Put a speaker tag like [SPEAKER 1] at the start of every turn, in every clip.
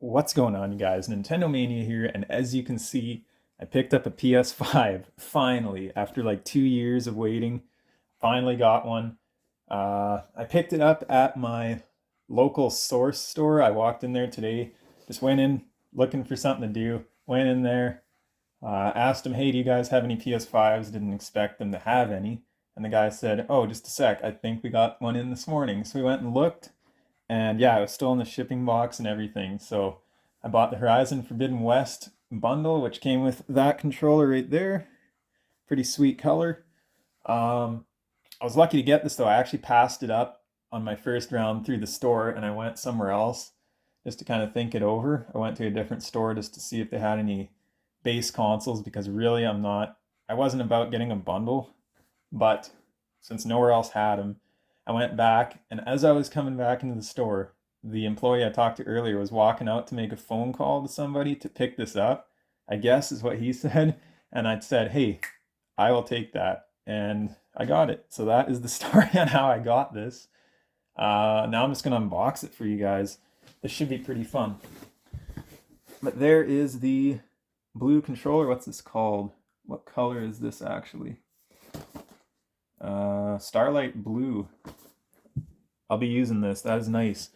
[SPEAKER 1] What's going on, you guys? Nintendo Mania here, and as you can see, I picked up a PS5 finally after like 2 years of waiting. Finally got one. I picked it up at my local Source store. I walked in there today, just went in looking for something to do. Went in there, asked him, "Hey, do you guys have any PS5s?" Didn't expect them to have any, and the guy said, "Oh, just a sec. I think we got one in this morning." So we went and looked. And yeah, it was still in the shipping box and everything. So I bought the Horizon Forbidden West bundle, which came with that controller right there. Pretty sweet color. I was lucky to get this though. I actually passed it up on my first round through the store and I went somewhere else just to kind of think it over. I went to a different store just to see if they had any base consoles because really I wasn't about getting a bundle, but since nowhere else had them, I went back, and as I was coming back into the store, the employee I talked to earlier was walking out to make a phone call to somebody to pick this up, I guess is what he said. And I said, "Hey, I will take that." And I got it. So that is the story on how I got this. Now I'm just going to unbox it for you guys. This should be pretty fun. But there is the blue controller. What's this called? What color is this actually? Starlight blue. I'll be using this. That is nice.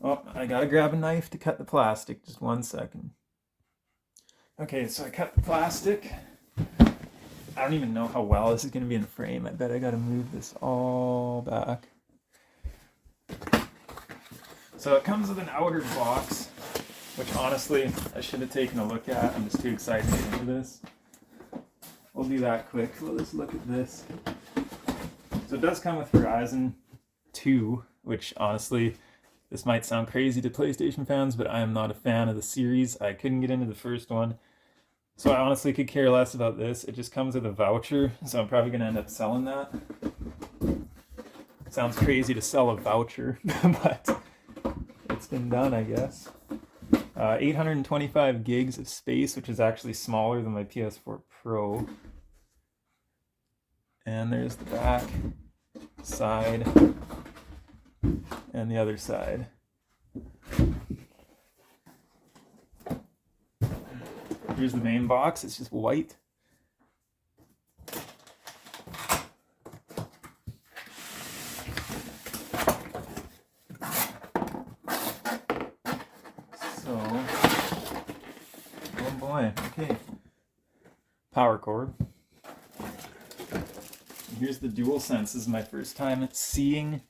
[SPEAKER 1] Oh, I gotta grab a knife to cut the plastic. Just 1 second. Okay, so I cut the plastic. I don't even know how well this is gonna be in frame. I bet I gotta move this all back. So it comes with an outer box, which honestly I should have taken a look at. I'm just too excited to get into this. We'll do that quick. Let's look at this. So it does come with Horizon 2, which honestly, this might sound crazy to PlayStation fans, but I am not a fan of the series. I couldn't get into the first one. So I honestly could care less about this. It just comes with a voucher, so I'm probably going to end up selling that. Sounds crazy to sell a voucher, but it's been done, I guess. 825 gigs of space, which is actually smaller than my PS4 Pro. And there's the back, side, and the other side. Here's the main box. It's just white. So, oh boy, okay. Power cord. And here's the DualSense. This is my first time seeing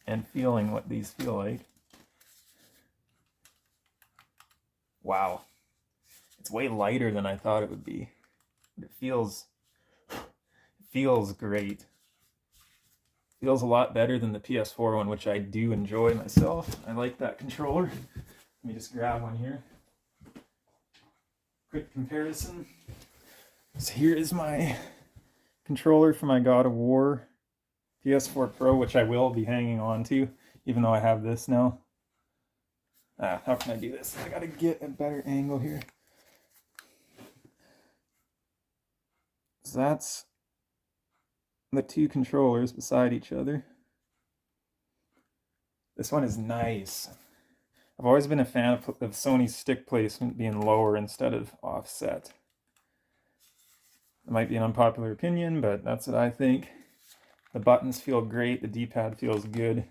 [SPEAKER 1] and feeling what these feel like. Wow. It's way lighter than I thought it would be. It feels great. Feels a lot better than the PS4 one, which I do enjoy myself. I like that controller. Let me just grab one here. Quick comparison. So here is my controller for my God of War PS4 Pro, which I will be hanging on to, even though I have this now. How can I do this? I gotta get a better angle here. So that's the two controllers beside each other. This one is nice. I've always been a fan of Sony's stick placement being lower instead of offset. It might be an unpopular opinion, but that's what I think. The buttons feel great. The D-pad feels good.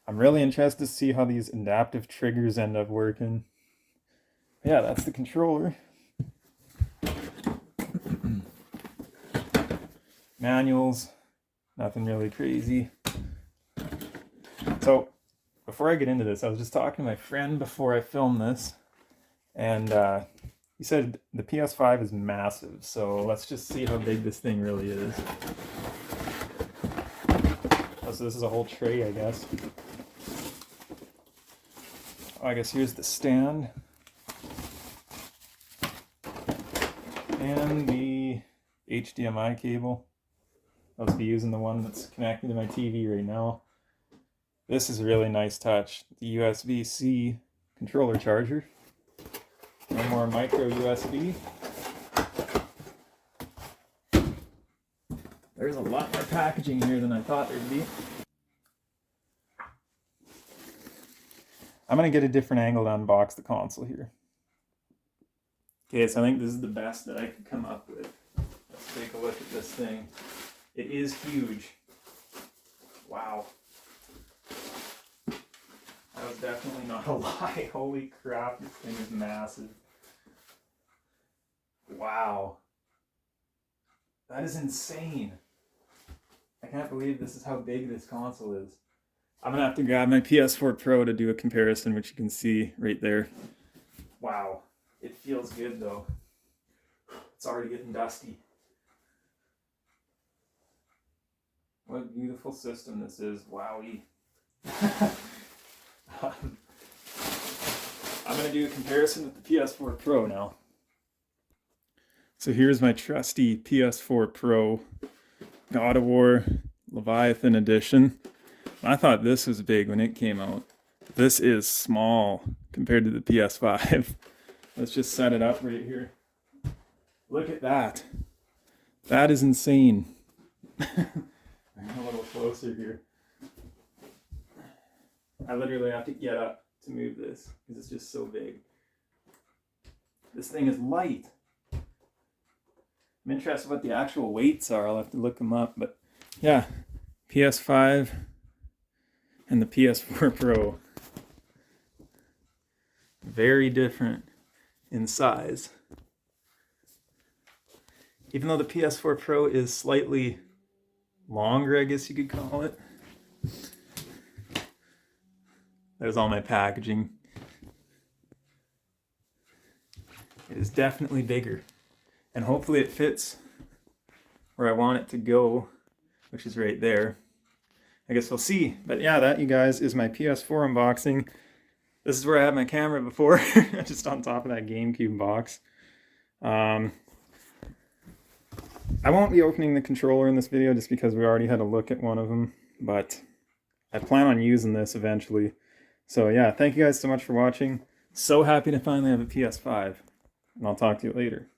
[SPEAKER 1] I'm really interested to see how these adaptive triggers end up working. Yeah, that's the controller. Manuals, nothing really crazy. So, before I get into this, I was just talking to my friend before I filmed this, and he said the PS5 is massive, so let's just see how big this thing really is. Oh, so this is a whole tray, I guess. Oh, I guess here's the stand. And the HDMI cable. I'll be using the one that's connected to my TV right now. This is a really nice touch. The USB-C controller charger. No more micro USB. There's a lot more packaging here than I thought there'd be. I'm gonna get a different angle to unbox the console here. Okay, so I think this is the best that I could come up with. Let's take a look at this thing. It is huge. Wow. That was definitely not a lie. Holy crap, this thing is massive. Wow. That is insane. I can't believe this is how big this console is. I'm gonna have to grab my PS4 Pro to do a comparison, which you can see right there. Wow. It feels good though. It's already getting dusty. What a beautiful system this is. Wowie. I'm going to do a comparison with the PS4 Pro now. So here's my trusty PS4 Pro God of War Leviathan Edition. I thought this was big when it came out. This is small compared to the PS5. Let's just set it up right here. Look at that. That is insane. A little closer here. I literally have to get up to move this because it's just so big. This thing is light. I'm interested what the actual weights are. I'll have to look them up. But yeah, PS5 and the PS4 Pro. Very different in size. Even though the PS4 Pro is slightly longer, I guess you could call it. There's all my packaging. It is definitely bigger. And hopefully it fits where I want it to go, which is right there. I guess we'll see. But yeah, that, you guys, is my PS4 unboxing. This is where I had my camera before, just on top of that GameCube box. I won't be opening the controller in this video just because we already had a look at one of them, but I plan on using this eventually. So yeah, thank you guys so much for watching. So happy to finally have a PS5, and I'll talk to you later.